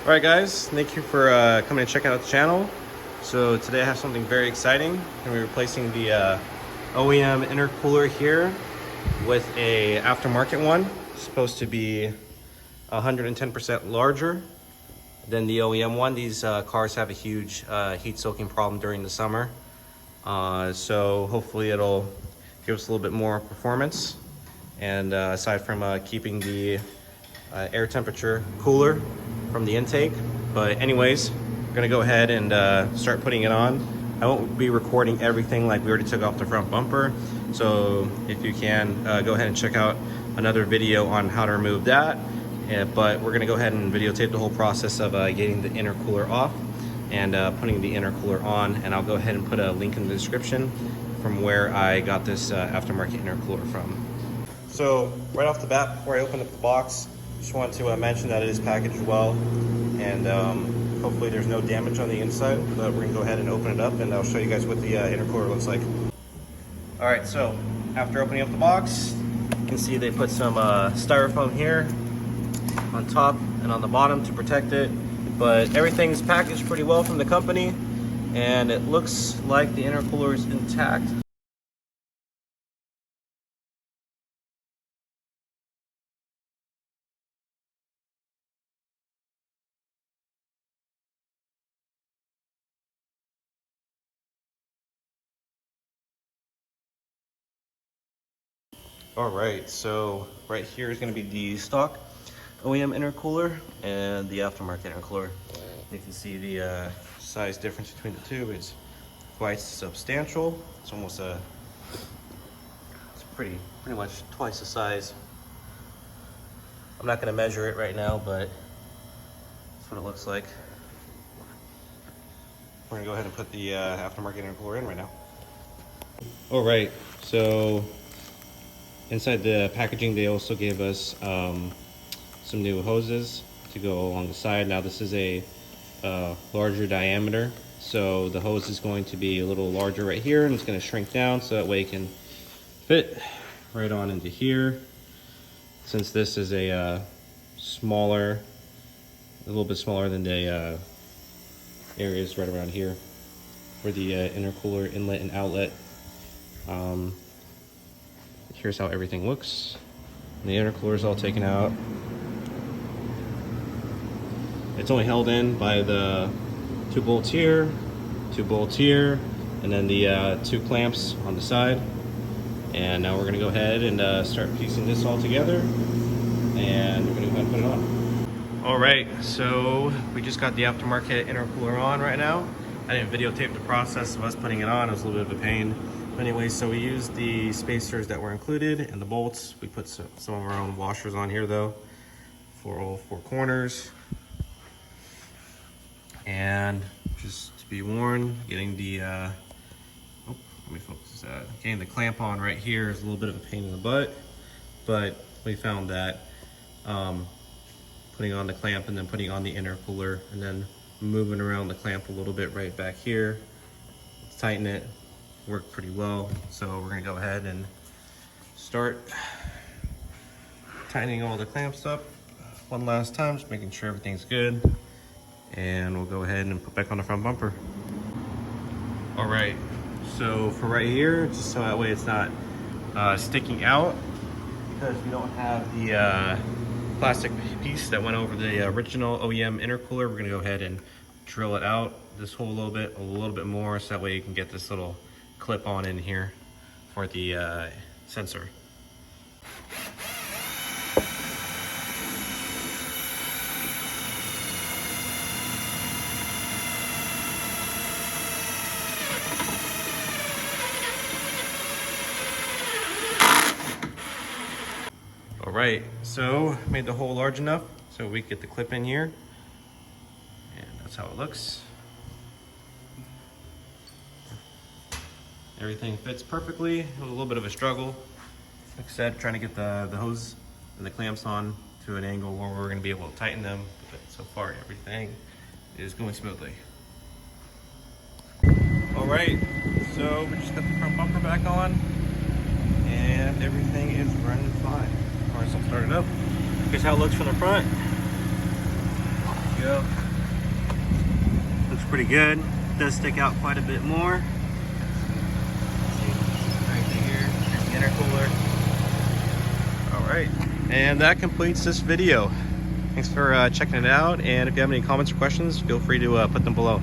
Alright guys, thank you for coming to check out the channel. So today I have something very exciting. I'm going to be replacing the OEM intercooler here with a aftermarket one. It's supposed to be 110% larger than the OEM one. These cars have a huge heat soaking problem during the summer. So hopefully it'll give us a little bit more performance. And aside from keeping the air temperature cooler from the intake. But anyways, we're gonna go ahead and start putting it on. I won't be recording everything like we already took off the front bumper. So if you can, go ahead and check out another video on how to remove that. But we're gonna go ahead and videotape the whole process of getting the intercooler off and putting the intercooler on. And I'll go ahead and put a link in the description from where I got this aftermarket intercooler from. So right off the bat, before I open up the box, just want to mention that it is packaged well, and hopefully there's no damage on the inside. But we're gonna go ahead and open it up, and I'll show you guys what the intercooler looks like. All right, so after opening up the box, you can see they put some styrofoam here on top and on the bottom to protect it. But everything's packaged pretty well from the company, and it looks like the intercooler is intact. All right, so right here is going to be the stock OEM intercooler and the aftermarket intercooler. You can see the size difference between the two. It's quite substantial. It's almost it's pretty much twice the size. I'm not going to measure it right now, but that's what it looks like. We're going to go ahead and put the aftermarket intercooler in right now. All right, so inside the packaging, they also gave us some new hoses to go along the side. Now this is a larger diameter, so the hose is going to be a little larger right here, and it's going to shrink down so that way it can fit right on into here. Since this is a smaller, a little bit smaller than the areas right around here for the intercooler inlet and outlet. Here's how everything looks. And the intercooler is all taken out. It's only held in by the 2 bolts here, 2 bolts here, and then the 2 clamps on the side. And now we're gonna go ahead and start piecing this all together, and we're gonna go ahead and put it on. All right, so we just got the aftermarket intercooler on right now. I didn't videotape the process of us putting it on. It was a little bit of a pain. Anyway, so we used the spacers that were included and the bolts. We put some of our own washers on here though for all 4 corners. And just to be warned, getting the let me focus that. Getting the clamp on right here is a little bit of a pain in the butt, but we found that putting on the clamp and then putting on the intercooler and then moving around the clamp a little bit right back here, tighten it, worked pretty well. So we're gonna go ahead and start tightening all the clamps up one last time, just making sure everything's good. And we'll go ahead and put back on the front bumper. All right, so for right here, just so that way it's not sticking out, because we don't have the plastic piece that went over the original OEM intercooler, we're gonna go ahead and drill it out this hole a little bit more, so that way you can get this little clip on in here for the sensor. All right, so made the hole large enough so we can get the clip in here, and that's how it looks. Everything fits perfectly. It was a little bit of a struggle. Like I said, trying to get the hose and the clamps on to an angle where we're gonna be able to tighten them. But so far, everything is going smoothly. All right, so we just got the front bumper back on, and everything is running fine. All right, so I'll start it up. Here's how it looks from the front. we go. Looks pretty good. Does stick out quite a bit more. See, right here, there's the intercooler. All right, and that completes this video. Thanks for checking it out, and if you have any comments or questions, feel free to put them below.